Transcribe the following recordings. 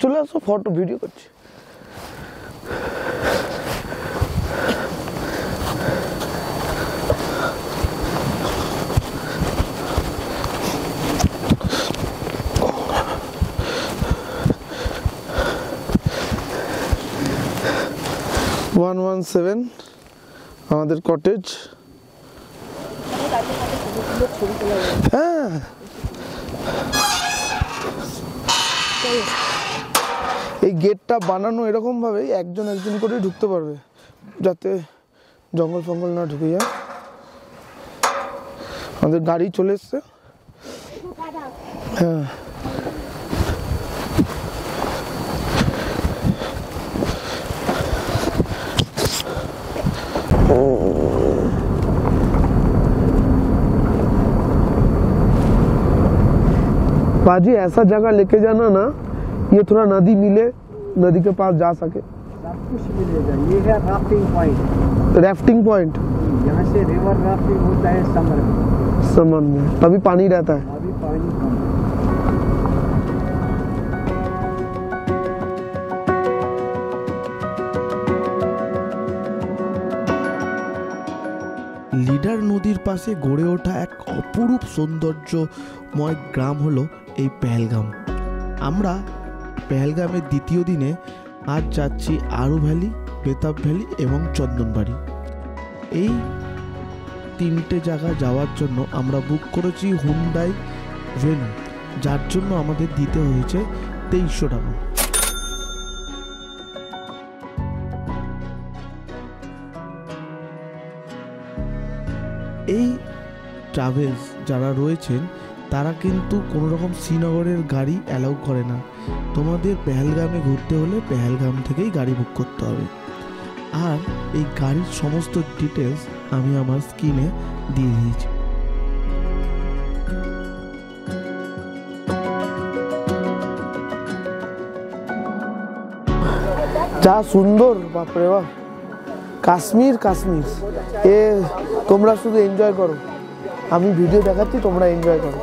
চলে আসো photo video করছি। আমাদের কটেজ। হ্যাঁ, এই গেটটা বানানো এরকম ভাবে একজন করে ঢুকতে পারবে, যাতে জঙ্গল ফঙ্গল না ঢুকে যায়। আমাদের গাড়ি চলে এসছে। হ্যাঁ, बाजी ऐसा जगह लेके जाना ना, ये थोड़ा नदी मिले, नदी के पास जा सके। सब कुछ मिलेगा। ये है राफ्टिंग पॉइंट। राफ्टिंग पॉइंट यहाँ से रिवर राफ्टिंग होता है समर में। अभी पानी रहता है। अभी पानी कम है। লিডার নদীর পাশে গড়ে ওঠা এক অপরূপ সৌন্দর্যময় গ্রাম হলো এই পেহেলগাম। আমরা পেহেলগামের দ্বিতীয় দিনে আজ যাচ্ছি আরু ভ্যালি, বেতাব ভ্যালি এবং চন্দনবাড়ি। এই তিনটে জায়গা যাওয়ার জন্য আমরা বুক করেছি হুন্ডাই ভেনু, যার জন্য আমাদের দিতে হয়েছে 2300 টাকা। এই ট্রাভেলস যারা রয়েছেন তারা কিন্তু কোনো রকম শ্রীনগরের গাড়ি অ্যালাউ করে না। তোমাদের পেহেলগামে ঘুরতে হলে পেহেলগাম থেকেই গাড়ি বুক করতে হবে। আর এই গাড়ির সমস্ত ডিটেলস আমি আমার স্ক্রিনে দিয়ে দিয়েছি। যা সুন্দর, বাপরে বাপ, কাশ্মীর কাশ্মীর। এ তোমরা শুধু এনজয় করো, আমি ভিডিও দেখাচ্ছি, তোমরা এনজয় করো।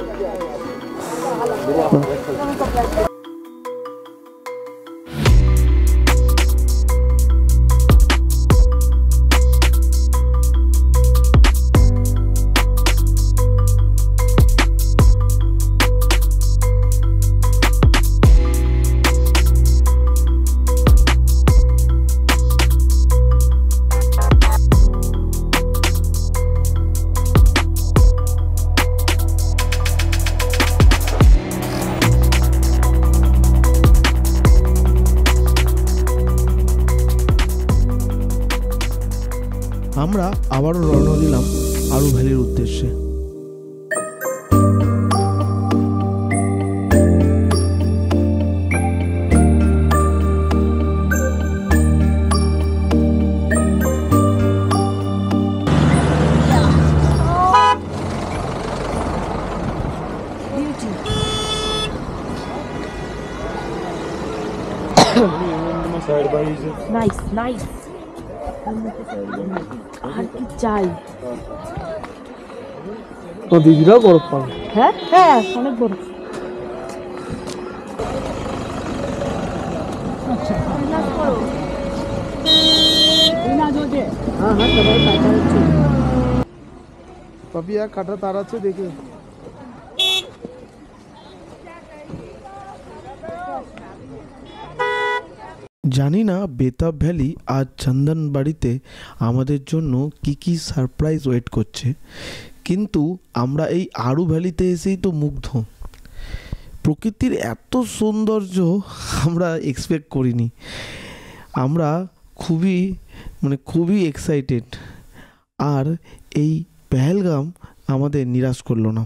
আমরা আবারও রওনা দিলাম আরু ভ্যালির উদ্দেশ্যে। নাইস আর কি চাই। তো দিদিরাও বরফ পাবে। হ্যাঁ হ্যাঁ, অনেক বরফ। পাপিয়া কাটা তার আছে, দেখে জানি না বেতাব ভ্যালি আজ চন্দনবাড়িতে আমাদের জন্য কি সারপ্রাইজ ওয়েট করছে, কিন্তু আমরা এই আরু ভ্যালিতে এসেই তো মুগ্ধ। প্রকৃতির এত সৌন্দর্য আমরা এক্সপেক্ট করিনি। আমরা খুবই এক্সাইটেড। আর এই পেহেলগাম আমাদের নিরাশ করলো না।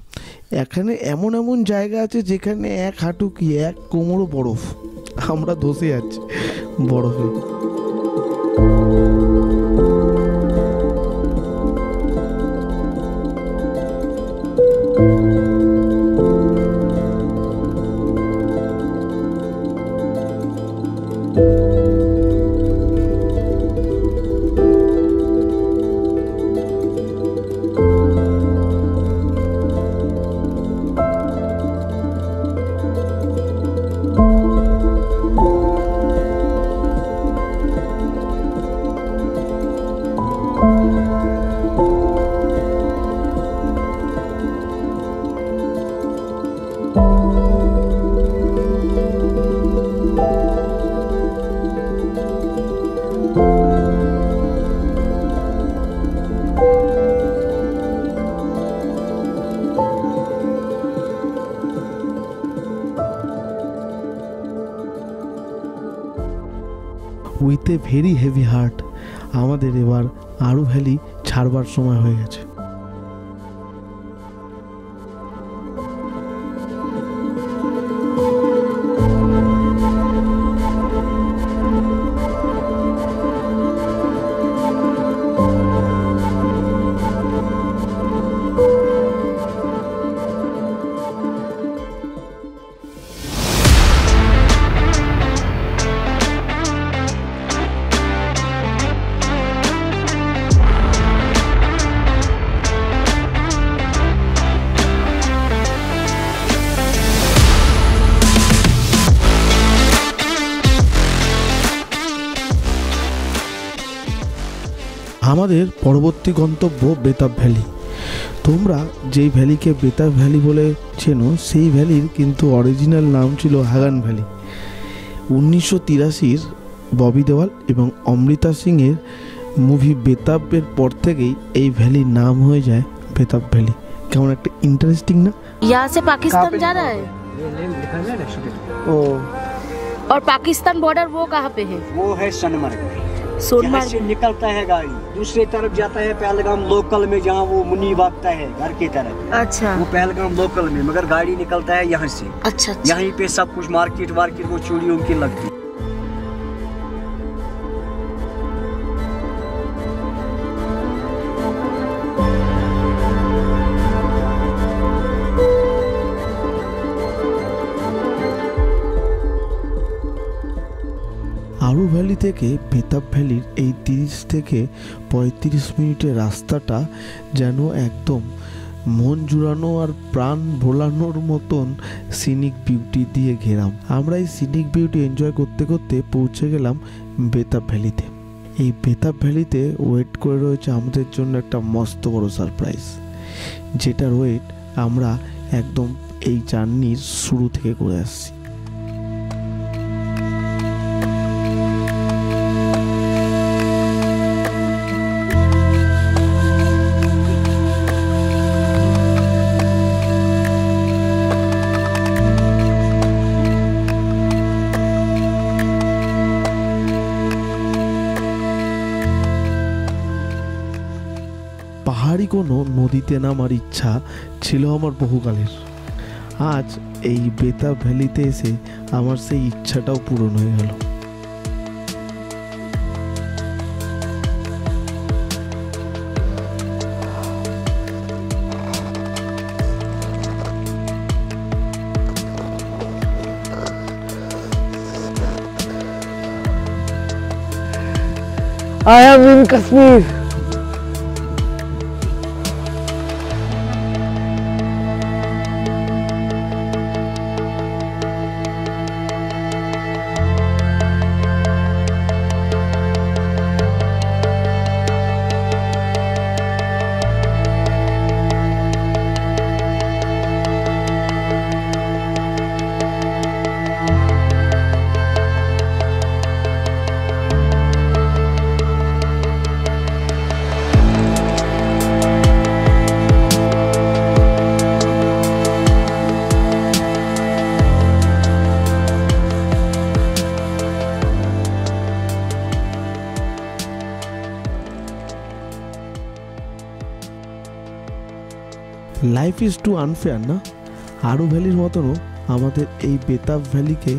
এখানে এমন জায়গা আছে যেখানে এক হাঁটু কি এক কোমরও বরফ। আমরা ধসে যাচ্ছি বরফে। With a very heavy heart আমাদের এবার আরু ভ্যালি ছাড়বার সময় হয়ে গেছে। আমাদের পরবর্তী গন্তব্য বেতাব ভ্যালি। তোমরা যেই ভ্যালিকে বেতাব ভ্যালি বলে চেনো সেই ভ্যালির কিন্তু অরিজিনাল নাম ছিল হাগান ভ্যালি। 1983 ববি দেওয়াল এবং অমৃতা সিংয়ের মুভি বেতাবের পর থেকেই এই ভ্যালির নাম হয়ে যায় বেতাব ভ্যালি। কেমন একটা ইন্টারেস্টিং না? यहाँ से पाकिस्तान जा रहा है लिखा है ना शिट। ও और पाकिस्तान बॉर्डर वो कहाँ पे है? वो है सोनमर्ग। यहाँ सोनमर्ग। से निकलता है गाड़ी, दूसरी तरफ जाता है पहलगाम लोकल में, जहाँ वो मुनी भागता है घर की तरफ। अच्छा वो पहलगाम लोकल में, मगर गाड़ी निकलता है यहाँ से। अच्छा अच्छा। यहीं पे सब कुछ मार्केट वार्केट वो चूड़ियों की लगती है। আরু ভ্যালি থেকে বেতাব ভ্যালির এই 30 থেকে 35 মিনিটের রাস্তাটা যেন একদম মন জুড়ানো আর প্রাণ ভোলানোর মতন সিনিক বিউটি দিয়ে ঘেরাম। আমরা এই সিনিক বিউটি এনজয় করতে করতে পৌঁছে গেলাম বেতাব ভ্যালিতে। এই বেতাব ভ্যালিতে ওয়েট করে রয়েছে আমাদের জন্য একটা মস্ত বড় সারপ্রাইজ, যেটার ওয়েট আমরা একদম এই জার্নির শুরু থেকে করে আসছি। পাহাড়ি কোনো নদীতে নামার ইচ্ছা ছিল আমার বহুকালের। আজ এই বেতাব ভ্যালিতে এসে আমার সেই ইচ্ছাটাও পূরণ হয়ে গেল। I am in Kashmir. Life is too unfair না? আরু ভ্যালির মতনও আমাদের এই বেতাব ভ্যালিকে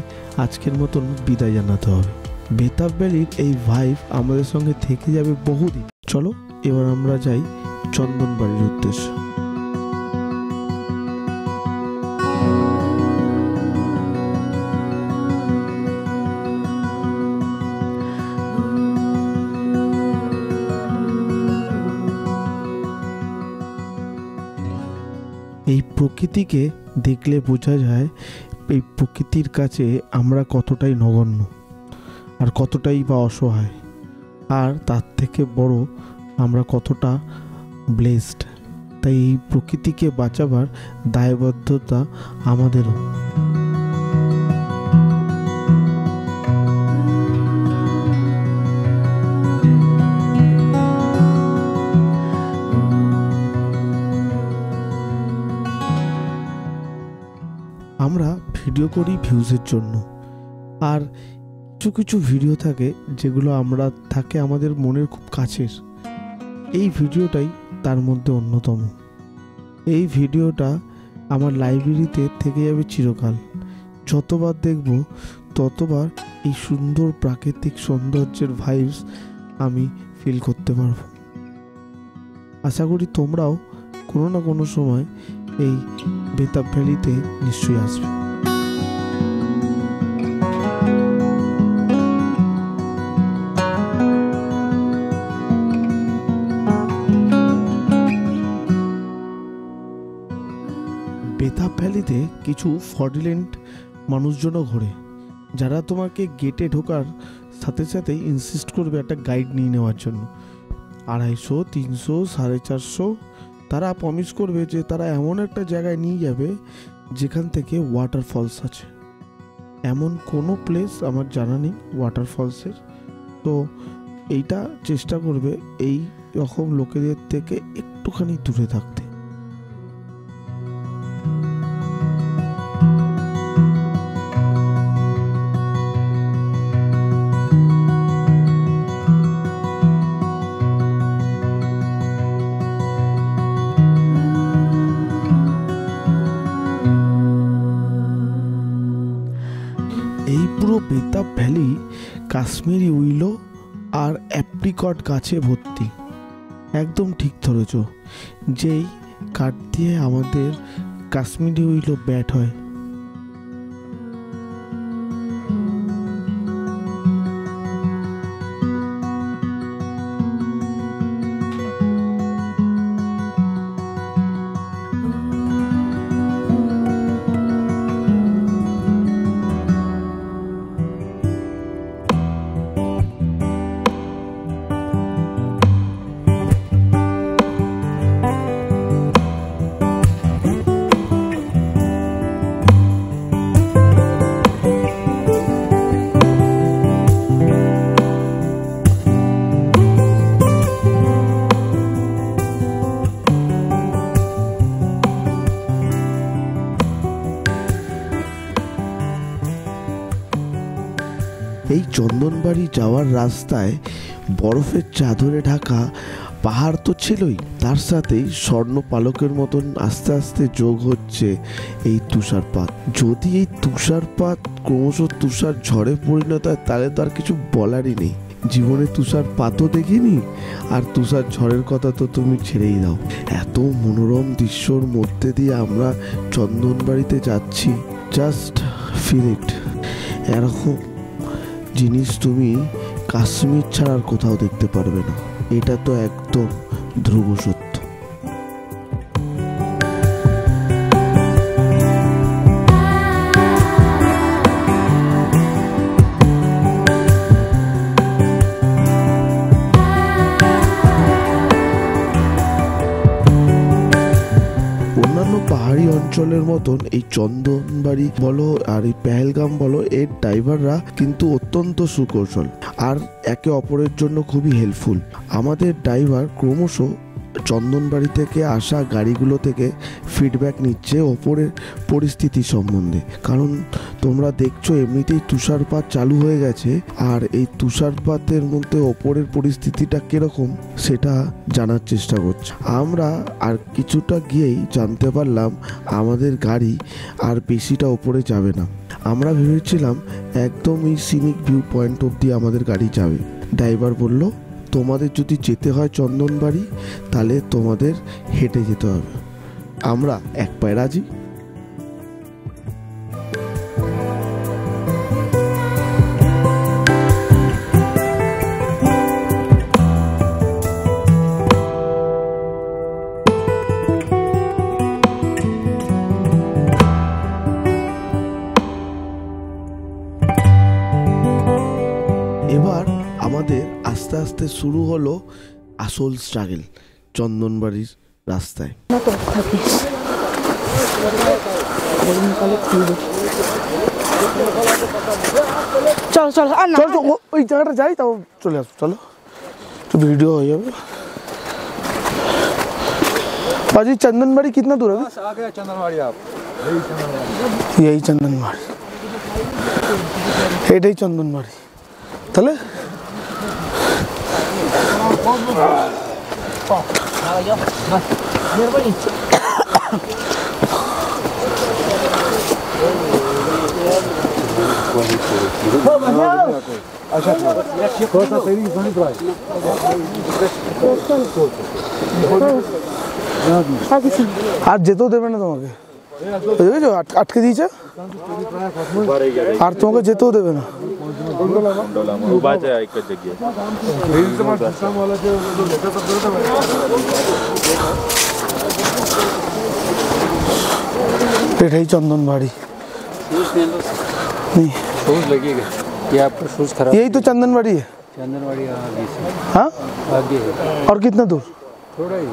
আজকের মতন বিদায় জানাতে হবে। বেতাব ভ্যালির এই ভাইব আমাদের সঙ্গে থেকে যাবে বহুদিন। চলো এবার আমরা যাই চন্দনবাড়ির উদ্দেশ্যে। এই প্রকৃতিকে দেখলে বোঝা যায় এই প্রকৃতির কাছে আমরা কতটাই নগণ্য আর কতটাই বা অসহায়, আর তার থেকে বড় আমরা কতটা ব্লেসড। তাই এই প্রকৃতিকে বাঁচাবার দায়বদ্ধতা আমাদেরও। আমরা ভিডিও করি ভিউজের জন্য, আর কিছু কিছু ভিডিও থাকে যেগুলো আমরা থাকে আমাদের মনের খুব কাছের। এই ভিডিওটাই তার মধ্যে অন্যতম। এই ভিডিওটা আমার লাইব্রেরিতে থেকে যাবে চিরকাল। যতবার দেখব ততবার এই সুন্দর প্রাকৃতিক সৌন্দর্যের ভাইবস আমি ফিল করতে পারব। আশা করি তোমরাও কোনো না কোনো সময় এই বেতাব ভ্যালিতে নিশ্চয়ই আসবে। বেতাব ভ্যালিতে কিছু ফ্রডুলেন্ট মানুষজনও ঘোরে, যারা তোমাকে গেটে ঢোকার সাথে সাথেই ইনসিস্ট করবে একটা গাইড নিয়ে নেওয়ার জন্য। 250, 300, 450 তারা প্রমিস করবে যে তারা এমন একটা জায়গায় নিয়ে যাবে যেখান থেকে ওয়াটারফলস আছে। এমন কোনো প্লেস আমার জানা নেই ওয়াটারফলসের, তো এইটা চেষ্টা করবে এই রকম লোকেদের থেকে একটুখানি দূরে থাকতে। এই পুরো বেতাব ভ্যালি কাশ্মীরি উইলো আর অ্যাপ্রিকট গাছে ভর্তি। একদম ঠিক ধরেছ, যেই কাঠ দিয়ে আমাদের কাশ্মীরি উইলো ব্যাট হয়। এই চন্দনবাড়ি যাওয়ার রাস্তায় বরফের চাদরে ঢাকা পাহাড় তো ছিলই, তার সাথেই স্বর্ণ পালকের মতন আস্তে আস্তে যোগ হচ্ছে এই তুষারপাত। যদি এই তুষারপাত ক্রমশ তুষার ঝড়ে পরিণত হয় তাহলে তো আর কিছু বলারই নেই। জীবনে তুষারপাতও দেখিনি, আর তুষার ঝড়ের কথা তো তুমি ছেড়েই দাও। এত মনোরম দৃশ্যর মধ্যে দিয়ে আমরা চন্দনবাড়িতে যাচ্ছি, জাস্ট ফিল ইট। এরকম জিনিস তুমি কাশ্মীর ছাড়া আর কোথাও দেখতে পারবে না, এটা তো একদম ধ্রুব সত্য। অন্যান্য পাহাড়ি অঞ্চলের মতন এই চন্দনবাড়ি বলো আর এই পেহেলগাম বলো, এর ড্রাইভাররা কিন্তু অত্যন্ত সুকৌশল আর একে অপরের জন্য খুবই হেল্পফুল। আমাদের ড্রাইভার ক্রমশ চন্দনবাড়ি থেকে আসা গাড়িগুলো থেকে ফিডব্যাক নিচ্ছে ওপরের পরিস্থিতি সম্বন্ধে, কারণ তোমরা দেখছো এমনিতেই তুষারপাত চালু হয়ে গেছে, আর এই তুষারপাতের মধ্যে ওপরের পরিস্থিতিটা কিরকম সেটা জানার চেষ্টা করছে। আমরা আর কিছুটা গিয়েই জানতে পারলাম আমাদের গাড়ি আর বেশিটা ওপরে যাবে না। আমরা ভেবেছিলাম একদম এই সিনিক ভিউ পয়েন্ট অবধি আমাদের গাড়ি যাবে। ড্রাইভার বলল, তোমাদের যদি যেতে হয় চন্দনবাড়ি তাহলে তোমাদের হেঁটে যেতে হবে। আমরা এক পায়ে রাজি। এবার আমাদের আস্তে আস্তে শুরু হলো আসল স্ট্রাগল চন্দনবাড়ির রাস্তায়। চল চল চল ওই জায়গাটা যাই, তাও চলে আসবো। চলো তো ভিডিও হয়ে যাবে। बाजी चंदनबाड़ी कितना दूर है? आ गया चंदनबाड़ी। आप यही चंदनबाड़ी, एटाई चंदनबाड़ी। তাহলে আর যেতেও দেবে না তোমাকে, বুঝেছো? আটকে দিয়েছে আর তোমাকে যেতেও দেবে না। এটাই চন্দন বাড়ি। यही तो चंदनवाड़ी है। चंदनवाड़ी आगे से, हाँ आगे है। और कितना दूर? थोड़ा ही।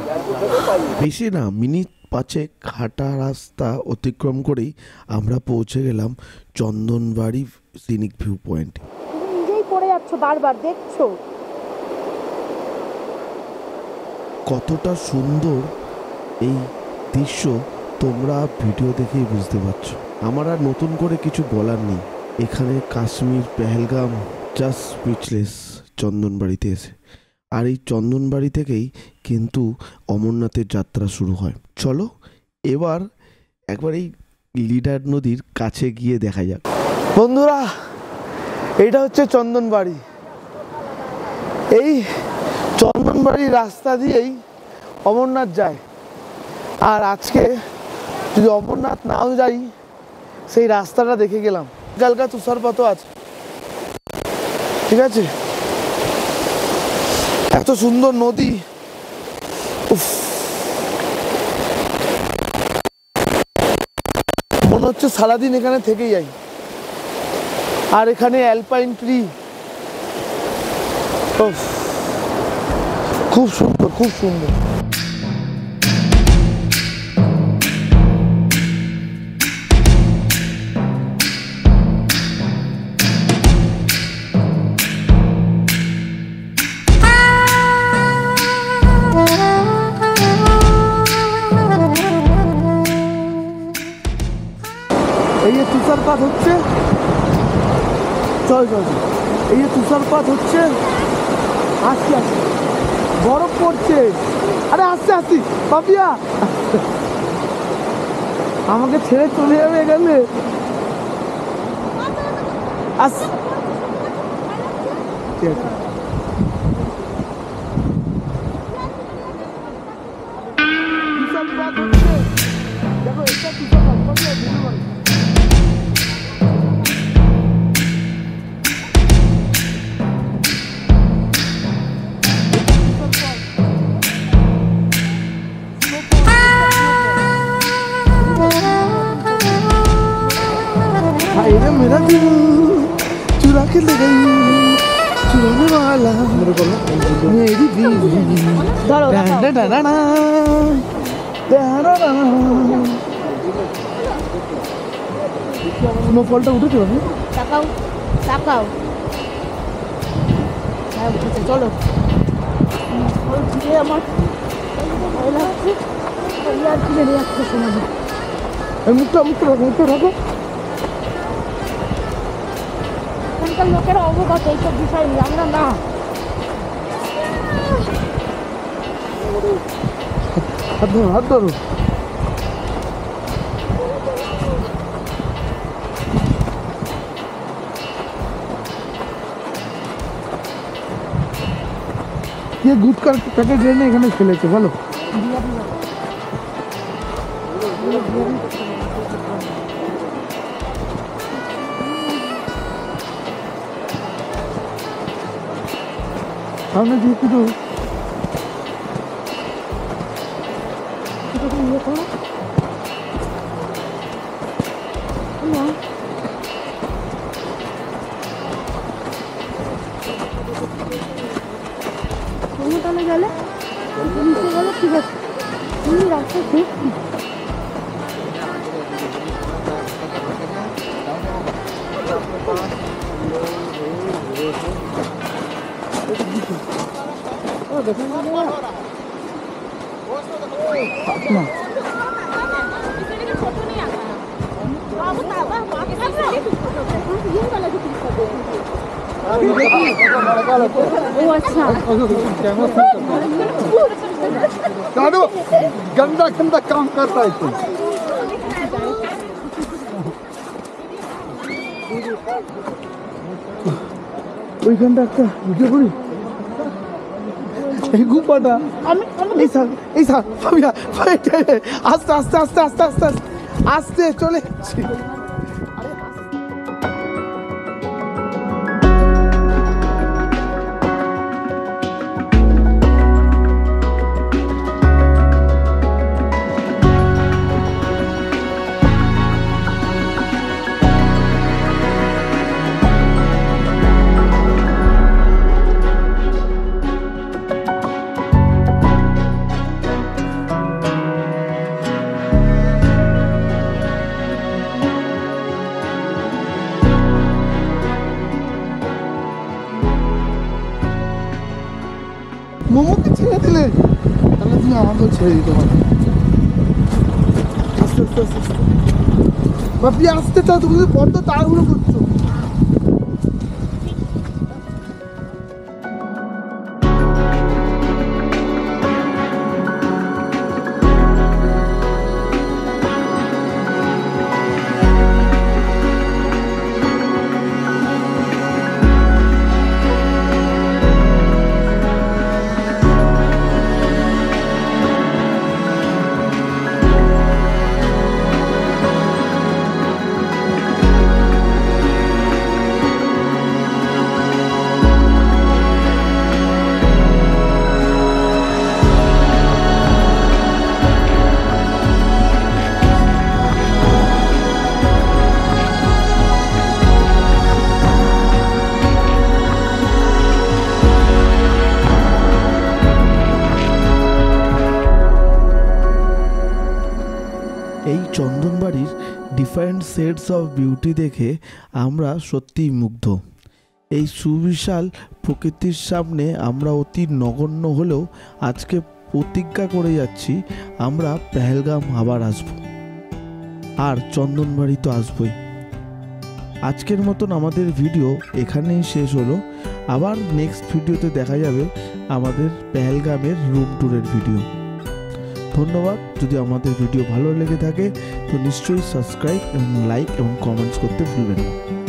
বেশি না, মিনিট 5 হাঁটা রাস্তা অতিক্রম করেই আমরা পৌঁছে গেলাম চন্দনবাড়ি সিনিক ভিউ পয়েন্ট। তুমি নিজেই পড়ে যাচ্ছ বারবার, দেখছো? কতটা সুন্দর এই দৃশ্য তোমরা ভিডিও দেখেই বুঝতে পারছো। আমার আর নতুন করে কিছু বলার নেই। এখানে কাশ্মীর, পেহেলগাম, জাস্ট স্পিচলেস চন্দনবাড়িতে এসে। আর এই চন্দনবাড়ি থেকেই কিন্তু অমরনাথের যাত্রা শুরু হয়। চলো এবার একবার এই লিডার নদীর কাছে গিয়ে দেখা যাক। বন্ধুরা, এইটা হচ্ছে চন্দনবাড়ি। এই চন্দনবাড়ির রাস্তা দিয়েই অমরনাথ যায়। আর আজকে যদি অমরনাথ নাও যাই, সেই রাস্তাটা দেখে গেলাম। হালকা তুষারপাতও আছে, ঠিক আছে? এত সুন্দর নদী, উফ, মনে হচ্ছে সারাদিন এখানে থেকে যাই। আর এখানে অ্যালপাইন ট্রি, খুব সুন্দর, খুব সুন্দর। এই যে তুষারপাত হচ্ছে, চল চল, এই যে তুষারপাত হচ্ছে, আসছি আসছি, বরফ পড়ছে। আরে আসছি আসছি পাপিয়া, আমাকে ছেড়ে চলে যাবে এখানে। আস, ঠিক আছে। তুষারপাত হচ্ছে, দেখো এটা তুষারপাত, পাপিয়া বুঝতে পারো। मेरा दिल चुरा के ले गई चुराने वाला मेरी बीवी। স্নোফলটা উঠেছে আমি তাকাও তাকাও, হ্যাঁ উঠেছে। চলো, আমার ভয় লাগছে, আর কি বেরিয়ে যাচ্ছে শোনা। মুখটা মুখটা রাখো, মুখটা রাখো। এখানকার লোকেরা অবগত এইসব বিষয় নিয়ে, আমরা না। হাত ধরো, হাত ধরো। ये गुटकार पैकेट এনে এখানে ফেলেছে বলো। সামনে দিয়ে একটু ইয়ে করো না, তাহলে গেলে নিচে গেলে ঠিক আছে। তুমি রাস্তা দেখছি না। ও আচ্ছা दादू गंदा गंदा काम करता है तू ওইখানটা একটা ঢুকে পড়ি এই গুপাটা এই স্যার আস্তে আস্তে আস্তে আস্তে আস্তে আস্তে চলে যাচ্ছি। মোমোকে ছেড়ে দিলে তাহলে তুমি আমাকেও ছেড়ে দিতে পারো। আস্তে আস্তে আস্তে আস্তে বাপি আসতে চাও, তুমি বড্ড তাড়াহুড়ো করছো। এই চন্দনবাড়ির ডিফারেন্ট শেডস অফ বিউটি দেখে আমরা সত্যিই মুগ্ধ। এই সুবিশাল প্রকৃতির সামনে আমরা অতি নগণ্য হলেও আজকে প্রতিজ্ঞা করে যাচ্ছি আমরা পেহেলগাম আবার আসব, আর চন্দনবাড়ি তো আসবই। আজকের মতন আমাদের ভিডিও এখানেই শেষ হলো। আবার নেক্সট ভিডিওতে দেখা যাবে আমাদের পেহেলগামের রুম ট্যুরের ভিডিও। ধন্যবাদ। যদি আমাদের ভিডিও ভালো লেগে থাকে তো নিশ্চয়ই সাবস্ক্রাইব এবং লাইক এবং কমেন্টস করতে ভুলবেন না।